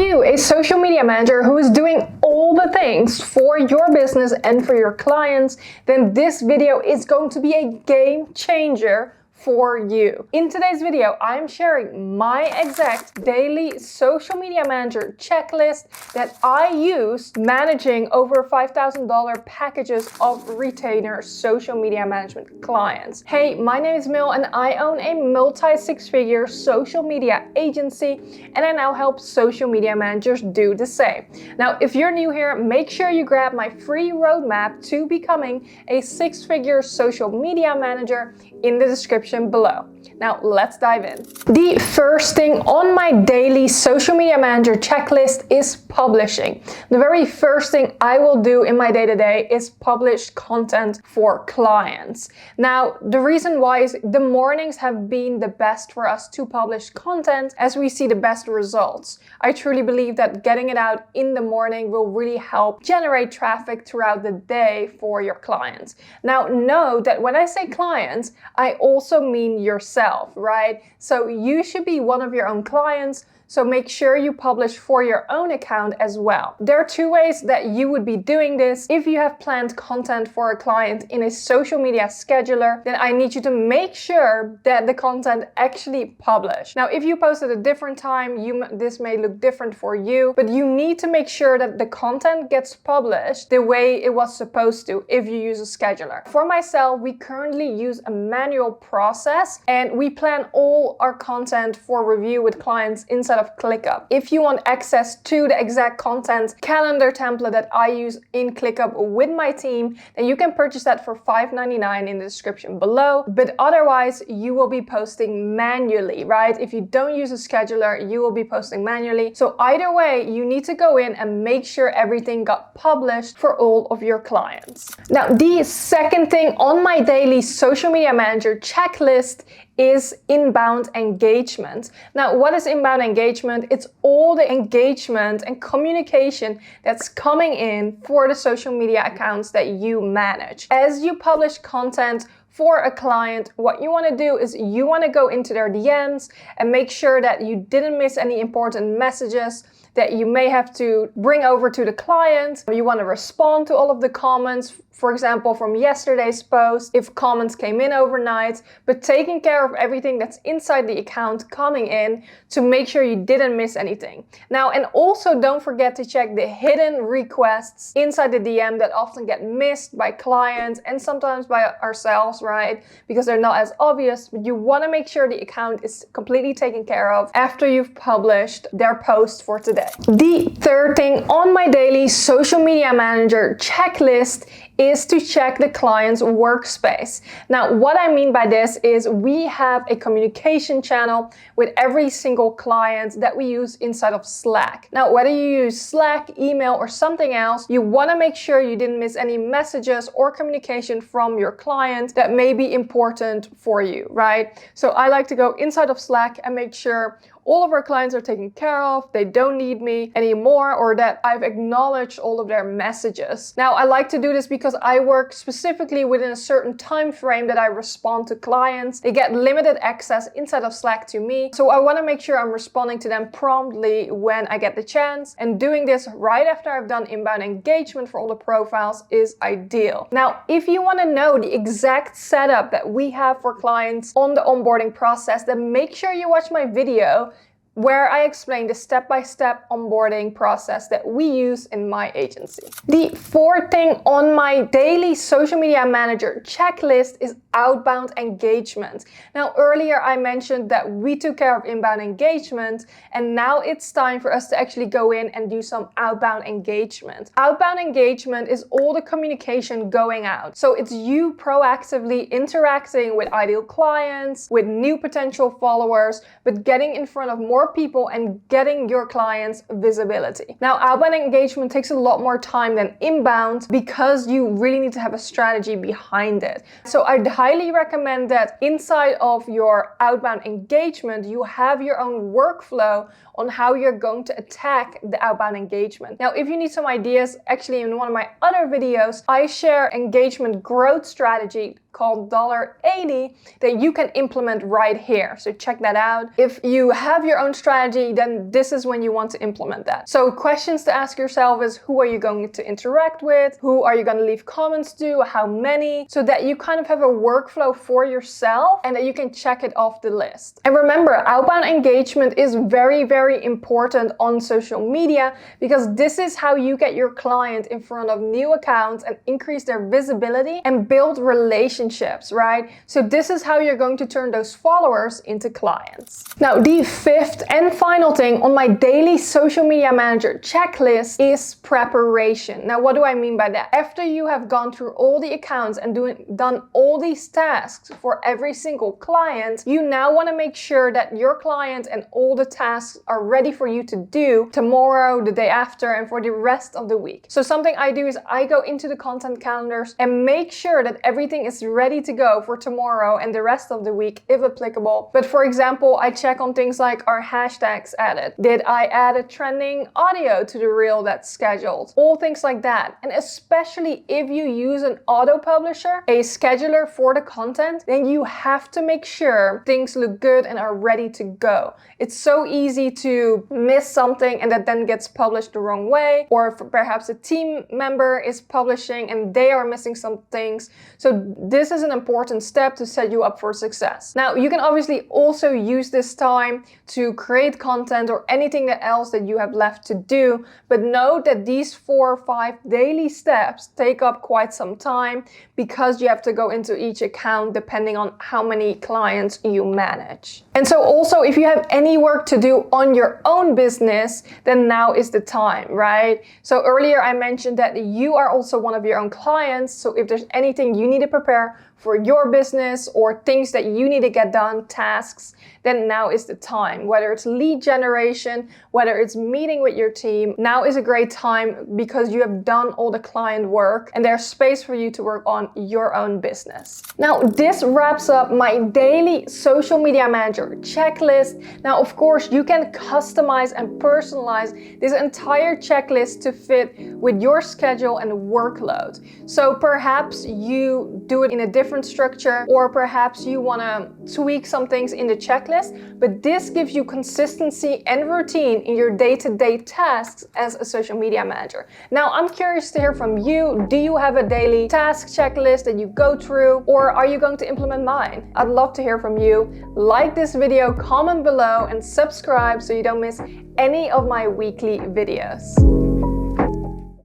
you a social media manager who is doing all the things for your business and for your clients? Then this video is going to be a game changer for you. In today's video, I'm sharing my exact daily social media manager checklist that I use managing over $5,000 packages of retainer social media management clients. Hey, my name is Milou and I own a multi-six-figure social media agency, and I now help social media managers do the same. Now, if you're new here, make sure you grab my free roadmap to becoming a six-figure social media manager in the description below. Now let's dive in. The first thing on my daily social media manager checklist is publishing. The very first thing I will do in my day-to-day is publish content for clients. Now, the reason why is the mornings have been the best for us to publish content as we see the best results. I truly believe that getting it out in the morning will really help generate traffic throughout the day for your clients. Now, know that when I say clients, I also mean yourself, right? So you should be one of your own clients. So make sure you publish for your own account as well. There are two ways that you would be doing this. If you have planned content for a client in a social media scheduler, then I need you to make sure that the content actually published. Now, if you post at a different time, this may look different for you, but you need to make sure that the content gets published the way it was supposed to if you use a scheduler. For myself, we currently use a manual process and we plan all our content for review with clients inside of ClickUp. If you want access to the exact content calendar template that I use in ClickUp with my team, then you can purchase that for $5.99 in the description below. But otherwise, you will be posting manually, right? If you don't use a scheduler, you will be posting manually. So either way, you need to go in and make sure everything got published for all of your clients. Now, the second thing on my daily social media manager checklist is inbound engagement. Now, what is inbound engagement? It's all the engagement and communication that's coming in for the social media accounts that you manage. As you publish content for a client, what you want to do is you want to go into their DMs and make sure that you didn't miss any important messages that you may have to bring over to the client. You want to respond to all of the comments, for example, from yesterday's post, if comments came in overnight, but taking care of everything that's inside the account coming in to make sure you didn't miss anything. Now, and also don't forget to check the hidden requests inside the DM that often get missed by clients and sometimes by ourselves, right? Because they're not as obvious, but you want to make sure the account is completely taken care of after you've published their post for today. The third thing on my daily social media manager checklist is to check the client's workspace. Now, what I mean by this is we have a communication channel with every single client that we use inside of Slack. Now, whether you use Slack, email, or something else, you want to make sure you didn't miss any messages or communication from your client that may be important for you, right? So I like to go inside of Slack and make sure all of our clients are taken care of, they don't need me anymore, or that I've acknowledged all of their messages. Now, I like to do this because I work specifically within a certain time frame that I respond to clients. They get limited access inside of Slack to me, so I want to make sure I'm responding to them promptly when I get the chance, and doing this right after I've done inbound engagement for all the profiles is ideal. Now, if you want to know the exact setup that we have for clients on the onboarding process, then make sure you watch my video where I explain the step-by-step onboarding process that we use in my agency. The fourth thing on my daily social media manager checklist is outbound engagement. Now, earlier I mentioned that we took care of inbound engagement, and now it's time for us to actually go in and do some outbound engagement. Outbound engagement is all the communication going out. So it's you proactively interacting with ideal clients, with new potential followers, but getting in front of more people and getting your clients visibility. Now, outbound engagement takes a lot more time than inbound because you really need to have a strategy behind it. So I'd highly recommend that inside of your outbound engagement, you have your own workflow on how you're going to attack the outbound engagement. Now, if you need some ideas, actually in one of my other videos, I share engagement growth strategy called $80 that you can implement right here. So check that out. If you have your own strategy, then this is when you want to implement that. So questions to ask yourself is, who are you going to interact with? Who are you going to leave comments to? How many? So that you kind of have a workflow for yourself and that you can check it off the list. And remember, outbound engagement is very, very important on social media because this is how you get your client in front of new accounts and increase their visibility and build relationships, right? So this is how you're going to turn those followers into clients. Now, the fifth and final thing on my daily social media manager checklist is preparation. Now, what do I mean by that? After you have gone through all the accounts and done all these tasks for every single client, you now want to make sure that your client and all the tasks are ready for you to do tomorrow, the day after, and for the rest of the week. So something I do is I go into the content calendars and make sure that everything is ready to go for tomorrow and the rest of the week, if applicable. But for example, I check on things like, are hashtags added? Did I add a trending audio to the reel that's scheduled? All things like that. And especially if you use an auto publisher, a scheduler for the content, then you have to make sure things look good and are ready to go. It's so easy to miss something and that then gets published the wrong way, or perhaps a team member is publishing and they are missing some things. So this is an important step to set you up for success. Now, you can obviously also use this time to create content or anything else that you have left to do, but note that these 4 or 5 daily steps take up quite some time because you have to go into each account depending on how many clients you manage. And so also, if you have any work to do on your own business, then now is the time, right? So earlier I mentioned that you are also one of your own clients. So if there's anything you need to prepare for your business or things that you need to get done, tasks, then now is the time. Whether it's lead generation, whether it's meeting with your team, now is a great time because you have done all the client work and there's space for you to work on your own business. Now, this wraps up my daily social media manager checklist. Now, of course, you can customize and personalize this entire checklist to fit with your schedule and workload. So perhaps you do it in a different structure, or perhaps you want to tweak some things in the checklist, but this gives you consistency and routine in your day-to-day tasks as a social media manager. Now, I'm curious to hear from you. Do you have a daily task checklist that you go through, or are you going to implement mine? I'd love to hear from you. Like this video, comment below, and subscribe so you don't miss any of my weekly videos.